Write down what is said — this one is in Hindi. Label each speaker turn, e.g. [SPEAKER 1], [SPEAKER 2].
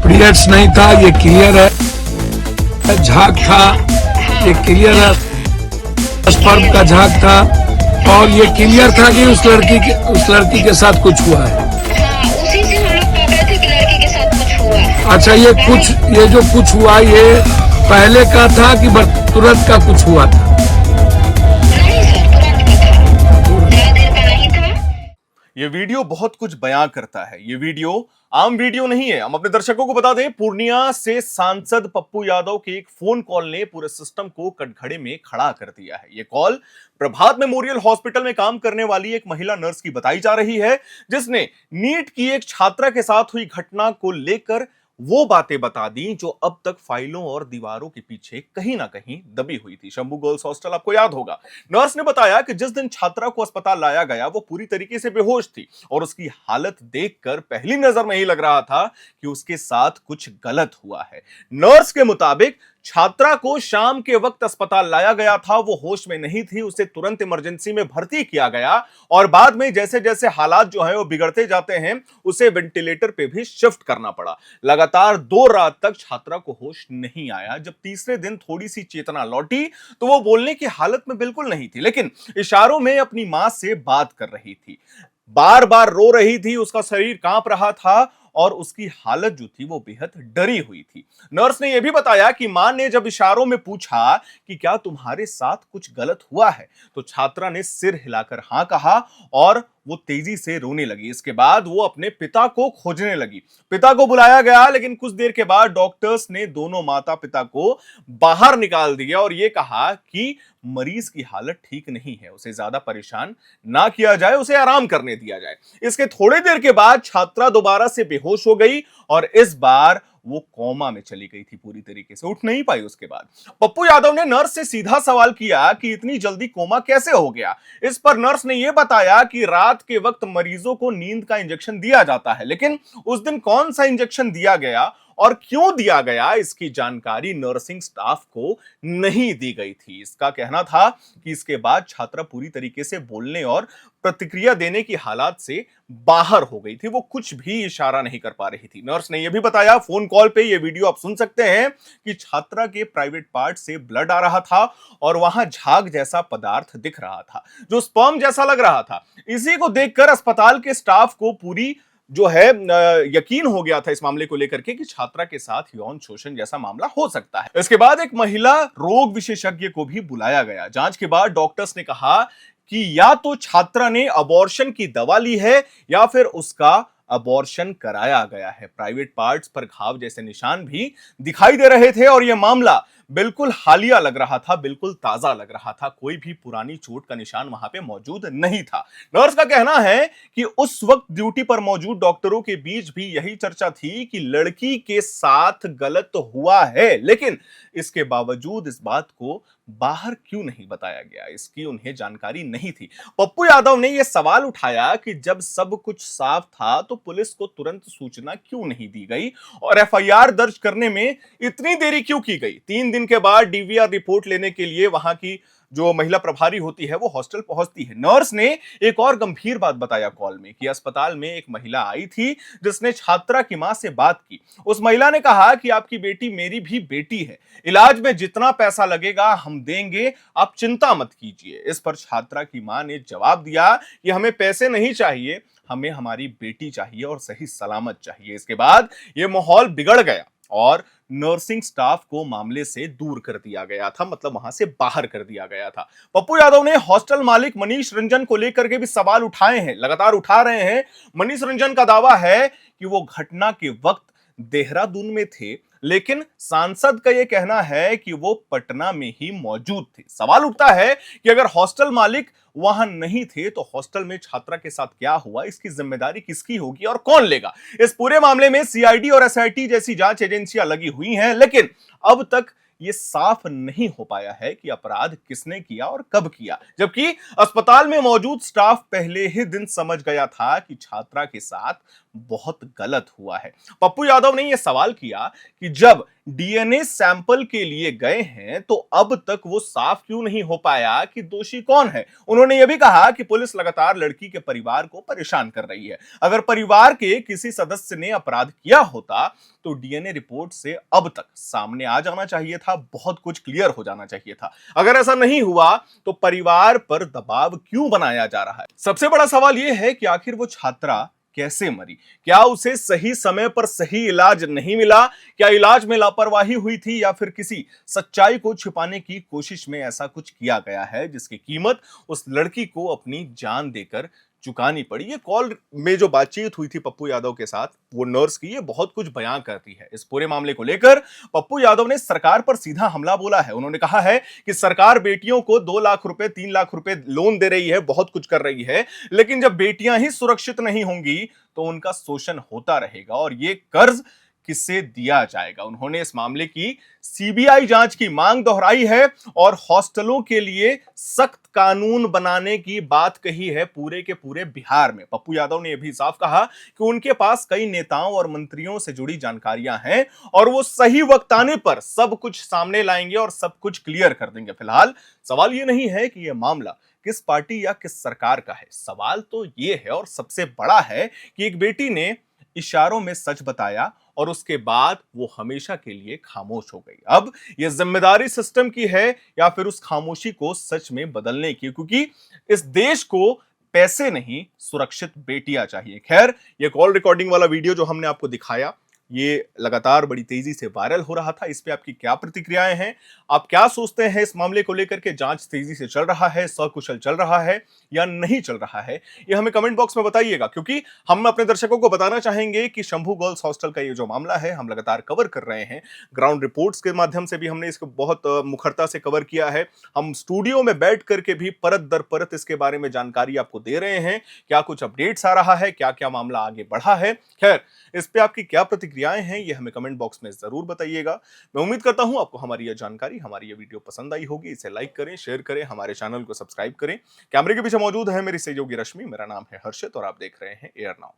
[SPEAKER 1] पीरियड्स नहीं था, ये क्लियर है। झाग था, ये क्लियर है। स्पर्म का झाग था और ये क्लियर था कि उस लड़की के साथ कुछ हुआ है।
[SPEAKER 2] हाँ, उसी से हम लोग पकड़े थे कि लड़की के साथ कुछ हुआ है।
[SPEAKER 1] अच्छा, ये जो कुछ हुआ ये पहले का था कि तुरंत का कुछ हुआ था?
[SPEAKER 2] नहीं सर, तुरंत का था, ज्यादा देर का नहीं था।
[SPEAKER 3] ये वीडियो बहुत कुछ बयां करता है। ये वीडियो आम वीडियो नहीं है। हम अपने दर्शकों को बता दें, पूर्णिया से सांसद पप्पू यादव के एक फोन कॉल ने पूरे सिस्टम को कटघरे में खड़ा कर दिया है। ये कॉल प्रभात मेमोरियल हॉस्पिटल में काम करने वाली एक महिला नर्स की बताई जा रही है, जिसने नीट की एक छात्रा के साथ हुई घटना को लेकर वो बातें बता दी जो अब तक फाइलों और दीवारों के पीछे कहीं ना कहीं दबी हुई थी। शंभू गर्ल्स हॉस्टल आपको याद होगा। नर्स ने बताया कि जिस दिन छात्रा को अस्पताल लाया गया वो पूरी तरीके से बेहोश थी और उसकी हालत देखकर पहली नजर में ही लग रहा था कि उसके साथ कुछ गलत हुआ है। नर्स के मुताबिक छात्रा को शाम के वक्त अस्पताल लाया गया था, वो होश में नहीं थी, उसे तुरंत इमरजेंसी में भर्ती किया गया और बाद में जैसे जैसे हालात जो है वो बिगड़ते जाते हैं उसे वेंटिलेटर पे भी शिफ्ट करना पड़ा। लगातार 2 रात तक छात्रा को होश नहीं आया। जब तीसरे दिन थोड़ी सी चेतना लौटी तो वो बोलने की हालत में बिल्कुल नहीं थी, लेकिन इशारों में अपनी मां से बात कर रही थी, बार बार रो रही थी, उसका शरीर कांप रहा था और उसकी हालत जो थी वो बेहद डरी हुई थी। नर्स ने यह भी बताया कि मां ने जब इशारों में पूछा कि क्या तुम्हारे साथ कुछ गलत हुआ है, तो छात्रा ने सिर हिलाकर हां कहा और वो तेजी से रोने लगी। इसके बाद वो अपने पिता को खोजने लगी। पिता को बुलाया गया, लेकिन कुछ देर के बाद डॉक्टर्स ने दोनों माता पिता को बाहर निकाल दिया और ये कहा कि मरीज की हालत ठीक नहीं है, उसे ज्यादा परेशान ना किया जाए, उसे आराम करने दिया जाए। इसके थोड़ी देर के बाद छात्रा दोबारा से बेहोश हो गई और इस बार वो कोमा में चली गई थी, पूरी तरीके से उठ नहीं पाई। उसके बाद पप्पू यादव ने नर्स से सीधा सवाल किया कि इतनी जल्दी कोमा कैसे हो गया। इस पर नर्स ने यह बताया कि रात के वक्त मरीजों को नींद का इंजेक्शन दिया जाता है, लेकिन उस दिन कौन सा इंजेक्शन दिया गया और क्यों दिया गया इसकी जानकारी नर्सिंग स्टाफ को नहीं दी गई थी। इसका कहना था कि इसके बाद छात्रा पूरी तरीके से बोलने और प्रतिक्रिया देने की हालात से बाहर हो गई थी, वो कुछ भी इशारा नहीं कर पा रही थी। नर्स ने यह भी बताया, फोन कॉल पे ये वीडियो आप सुन सकते हैं, कि छात्रा के प्राइवेट पार्ट से ब्लड आ रहा था और वहां झाग जैसा पदार्थ दिख रहा था जो स्पर्म जैसा लग रहा था। इसी को देखकर अस्पताल के स्टाफ को पूरी जो है यकीन हो गया था इस मामले को लेकर के कि छात्रा के साथ यौन शोषण जैसा मामला हो सकता है। इसके बाद एक महिला रोग विशेषज्ञ को भी बुलाया गया। जांच के बाद डॉक्टर्स ने कहा कि या तो छात्रा ने अबॉर्शन की दवा ली है या फिर उसका अबॉर्शन कराया गया है। प्राइवेट पार्ट्स पर घाव जैसे निशान भी दिखाई दे रहे थे और यह मामला बिल्कुल हालिया लग रहा था, बिल्कुल ताजा लग रहा था। कोई भी पुरानी चोट का निशान वहां पे मौजूद नहीं था। नर्स का कहना है कि उस वक्त ड्यूटी पर मौजूद डॉक्टरों के बीच भी यही चर्चा थी कि लड़की के साथ गलत हुआ है, लेकिन इसके बावजूद इस बात को बाहर क्यों नहीं बताया गया, इसकी उन्हें जानकारी नहीं थी। पप्पू यादव ने यह सवाल उठाया कि जब सब कुछ साफ था तो पुलिस को तुरंत सूचना क्यों नहीं दी गई और एफआईआर दर्ज करने में इतनी देरी क्यों की गई। 3 दिन के बाद डीवीआर रिपोर्ट लेने के लिए वहां की जो महिला प्रभारी होती है वो हॉस्टल पहुंचती है। नर्स ने एक और गंभीर बात बताया कॉल में कि अस्पताल में एक महिला आई थी जिसने छात्रा की मां से बात की। उस महिला ने कहा कि आपकी बेटी मेरी भी बेटी है, इलाज में जितना पैसा लगेगा हम देंगे, आप चिंता मत कीजिए। इस पर छात्रा की मां ने जवाब दिया कि हमें पैसे नहीं चाहिए, हमें हमारी बेटी चाहिए और सही सलामत चाहिए। इसके बाद यह माहौल बिगड़ गया और नर्सिंग स्टाफ को मामले से दूर कर दिया गया था, मतलब वहां से बाहर कर दिया गया था। पप्पू यादव ने हॉस्टल मालिक मनीष रंजन को लेकर के भी सवाल उठाए हैं, लगातार उठा रहे हैं। मनीष रंजन का दावा है कि वो घटना के वक्त देहरादून में थे, लेकिन सांसद का यह कहना है कि वो पटना में ही मौजूद थे। सवाल उठता है कि अगर हॉस्टल मालिक वहां नहीं थे तो हॉस्टल में छात्रा के साथ क्या हुआ, इसकी जिम्मेदारी किसकी होगी और कौन लेगा। इस पूरे मामले में सीआईडी और एसआईटी जैसी जांच एजेंसियां लगी हुई हैं, लेकिन अब तक यह साफ नहीं हो पाया है कि अपराध किसने किया और कब किया, जबकि अस्पताल में मौजूद स्टाफ पहले ही दिन समझ गया था कि छात्रा के साथ बहुत गलत हुआ है। पप्पू यादव ने यह सवाल किया कि जब डीएनए सैंपल के लिए गए हैं तो अब तक वो साफ क्यों नहीं हो पाया कि दोषी कौन है। उन्होंने यह भी कहा कि पुलिस लगातार लड़की के परिवार को परेशान कर रही है। अगर परिवार के किसी सदस्य ने अपराध किया होता तो डीएनए रिपोर्ट से अब तक सामने आ जाना चाहिए था, बहुत कुछ क्लियर हो जाना चाहिए था। अगर ऐसा नहीं हुआ तो परिवार पर दबाव क्यों बनाया जा रहा है। सबसे बड़ा सवाल यह है कि आखिर वो छात्रा कैसे मरी? क्या उसे सही समय पर सही इलाज नहीं मिला? क्या इलाज में लापरवाही हुई थी या फिर किसी सच्चाई को छिपाने की कोशिश में ऐसा कुछ किया गया है जिसकी कीमत उस लड़की को अपनी जान देकर चुकानी पड़ी? ये कॉल में जो बातचीत हुई थी पप्पू यादव के साथ वो नर्स की, ये बहुत कुछ बयां करती है। इस पूरे मामले को लेकर पप्पू यादव ने सरकार पर सीधा हमला बोला है। उन्होंने कहा है कि सरकार बेटियों को 2 लाख रुपए 3 लाख रुपए लोन दे रही है, बहुत कुछ कर रही है, लेकिन जब बेटियां ही सुरक्षित नहीं होंगी तो उनका शोषण होता रहेगा और ये कर्ज किसे दिया जाएगा। उन्होंने इस मामले की सीबीआई जांच की मांग दोहराई है और हॉस्टलों के लिए सख्त कानून बनाने की बात कही है पूरे के पूरे बिहार में। पप्पू यादव ने यह भी साफ कहा कि उनके पास कई नेताओं और मंत्रियों से जुड़ी जानकारियां हैं और वो सही वक्त आने पर सब कुछ सामने लाएंगे और सब कुछ क्लियर कर देंगे। फिलहाल सवाल ये नहीं है कि यह मामला किस पार्टी या किस सरकार का है, सवाल तो यह है और सबसे बड़ा है कि एक बेटी ने इशारों में सच बताया और उसके बाद वो हमेशा के लिए खामोश हो गई। अब यह जिम्मेदारी सिस्टम की है या फिर उस खामोशी को सच में बदलने की, क्योंकि इस देश को पैसे नहीं सुरक्षित बेटियां चाहिए। खैर, ये कॉल रिकॉर्डिंग वाला वीडियो जो हमने आपको दिखाया ये लगातार बड़ी तेजी से वायरल हो रहा था। इस पे आपकी क्या प्रतिक्रियाएं हैं? आप क्या सोचते हैं इस मामले को लेकर के? जांच तेजी से चल रहा है, सकुशल चल रहा है या नहीं चल रहा है, ये हमें कमेंट बॉक्स में बताइएगा, क्योंकि हम अपने दर्शकों को बताना चाहेंगे कि शंभू गर्ल्स हॉस्टल का ये जो मामला है हम लगातार कवर कर रहे हैं। ग्राउंड रिपोर्ट्स के माध्यम से भी हमने इसको बहुत मुखरता से कवर किया है। हम स्टूडियो में बैठ करके भी परत दर परत इसके बारे में जानकारी आपको दे रहे हैं। क्या कुछ अपडेट्स आ रहा है, क्या क्या मामला आगे बढ़ा है। खैर, इस पे आपकी क्या प्रतिक्रियाएं हैं ये हमें कमेंट बॉक्स में जरूर बताइएगा। मैं उम्मीद करता हूं आपको हमारी यह जानकारी, हमारी यह वीडियो पसंद आई होगी। इसे लाइक करें, शेयर करें, हमारे चैनल को सब्सक्राइब करें। कैमरे के पीछे मौजूद है मेरी सहयोगी रश्मि, मेरा नाम है हर्षित और आप देख रहे हैं एयर नाउ।